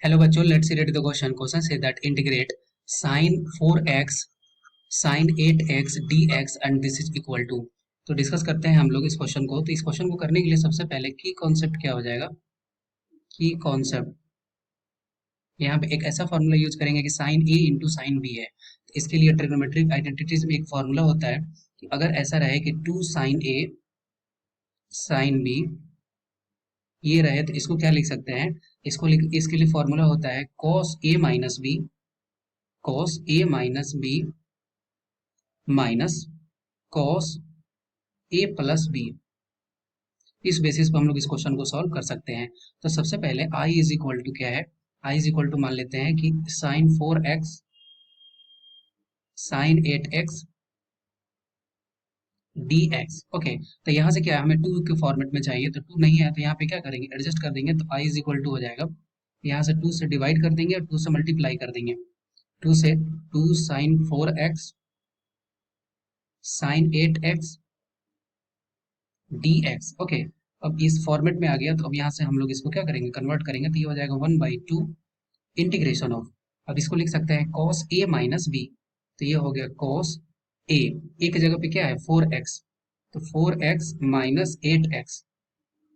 Hello बच्चों, let's read the question. Question से that integrate sin 4x sin 8x dx and this is equal to. तो discuss करते हैं हम लोग इस क्वेश्चन को। तो इस क्वेश्चन को करने के लिए सबसे पहले की कॉन्सेप्ट क्या हो जाएगा? की कॉन्सेप्ट, यहाँ पे एक ऐसा फॉर्मूला यूज करेंगे कि sin a into sine B है। तो इसके लिए ट्रिग्नोमेट्रिक आइडेंटिटीज में एक फॉर्मूला होता है कि अगर ऐसा रहे कि 2 sin a sin b ये रहे तो इसको क्या लिख सकते हैं? इसके लिए फॉर्मूला होता है cos a minus B, cos a minus B minus cos a plus B. इस बेसिस पर हम लोग इस क्वेश्चन को सॉल्व कर सकते हैं। तो सबसे पहले i इज इक्वल टू क्या है? i इज इक्वल टू मान लेते हैं कि sin 4x sin 8x dx। Okay, तो यहाँ से क्या है, हमें 2 के फॉर्मेट में चाहिए, तो 2 नहीं है तो यहाँ पे क्या करेंगे, एडजस्ट कर देंगे। तो i इज इक्वल टू हो जाएगा, यहाँ से 2 से डिवाइड कर देंगे और 2 से मल्टीप्लाई कर देंगे। 2 से 2 sin 4x sin 8x dx। Okay, अब इस फॉर्मेट में आ गया, तो अब यहाँ से हम लोग इसको क्या करेंगे, कन्वर्ट करेंगे। तो ये हो जाएगा 1/2 इंटीग्रेशन ऑफ, अब इसको लिख सकते हैं cos a माइनस बी। तो ये हो गया cos a, a की जगह पे क्या है 4x, तो 4x माइनस 8x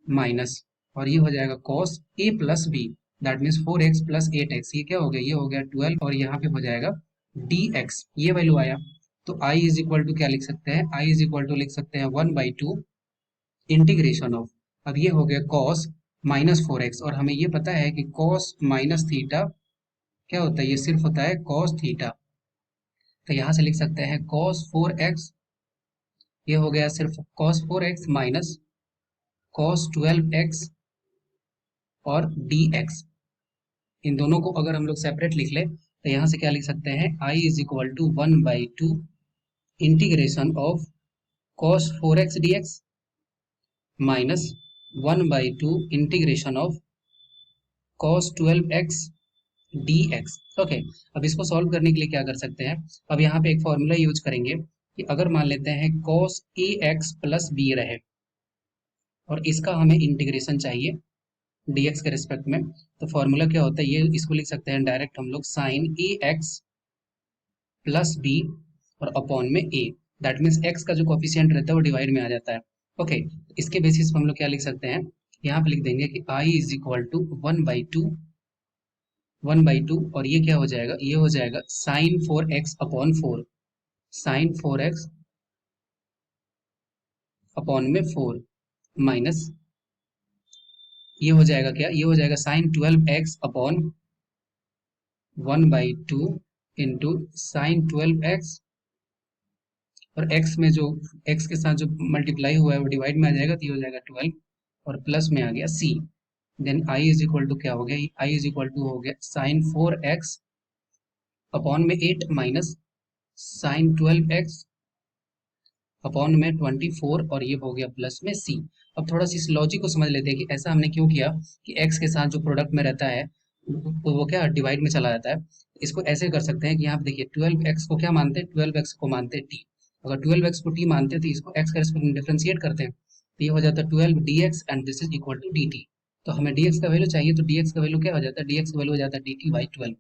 माइनस, और ये हो जाएगा cos a plus b, that means 4x plus 8x। ये क्या हो गया, ये हो गया 12, और यहाँ पे हो जाएगा dx, ये वैल्यू आया। तो i इज इक्वल टू क्या लिख सकते हैं, i इज इक्वल टू लिख सकते हैं 1/2 इंटीग्रेशन ऑफ, अब ये हो गया cos माइनस 4x, और हमें ये पता है कि cos माइनस थीटा क्या होता है, ये सिर्फ होता है cos थीटा। तो यहाँ से लिख सकते हैं cos 4x, ये हो गया सिर्फ cos 4x minus cos 12x और dx। इन दोनों को अगर हम लोग सेपरेट लिख ले तो यहाँ से क्या लिख सकते हैं, i is equal to 1/2 integration of cos 4x dx minus 1/2 integration of cos 12x dx। Okay, अब इसको सॉल्व करने के लिए क्या कर सकते हैं, अब यहाँ पे एक फॉर्मूला यूज करेंगे कि अगर मान लेते हैं cos ax प्लस b रहे और इसका हमें इंटीग्रेशन चाहिए dx के रिस्पेक्ट में, तो फॉर्मूला क्या होता है, ये इसको लिख सकते हैं डायरेक्ट हम लोग sin ax प्लस b और अपॉन में a, दैट मीन्स x का जो कोफिशिएंट रहता है वो डिवाइड में आ जाता है। ओके, इसके बेसिस पर हम लोग क्या लिख सकते हैं, यहाँ पे लिख देंगे कि i इज इक्वल टू 1/2 और ये क्या हो जाएगा, ये हो जाएगा sin 4x upon 4, sin 4x upon में 4 माइनस, ये हो जाएगा क्या, ये हो जाएगा sin 12x upon 1/2 into sin 12x, और x में जो x के साथ जो मल्टीप्लाई हुआ है वो डिवाइड में आ जाएगा, तो ये हो जाएगा 12 और प्लस में आ गया c। Then i is equal to क्या हो गया, i इज इक्वल टू हो गया sin 4x अपॉन में 8 माइनस sin 12x अपॉन में 24, और ये हो गया प्लस में c। अब थोड़ा सा इस लॉजिक को समझ लेते हैं कि ऐसा हमने क्यों किया, कि x के साथ जो प्रोडक्ट में रहता है वो क्या डिवाइड में चला जाता है। इसको ऐसे कर सकते हैं कि यहाँ पे देखिए 12x को क्या मानते हैं, 12x को मानते हैं t। अगर 12x को t मानते हैं तो इसको x के रिस्पेक्ट में डिफरेंशिएट करते हैं, तो ये हो जाता है 12 dx and this is equal to dt। तो हमें dx का वैल्यू चाहिए, तो dx का वैल्यू क्या हो जाता है, dx का वैल्यू हो जाता है dt/12।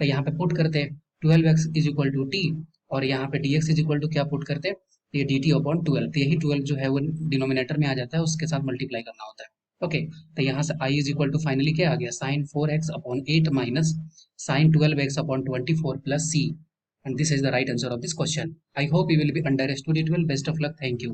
तो यहाँ पे पुट करते हैं 12x is equal to T, और यहाँ पे dx इज इक्वल टू क्या पुट करते हैं, तो ये dt अपॉन 12, तो यही 12 जो है वो डिनोमिनेटर में आ जाता है, उसके साथ मल्टीप्लाई करना होता है। ओके, तो यहाँ से i is equal to finally क्या आ गया, sin 4x upon 8 minus sin 12x upon 24 plus c, and this is the right answer of this question. I hope you will be understood it well. Best of luck. Thank you.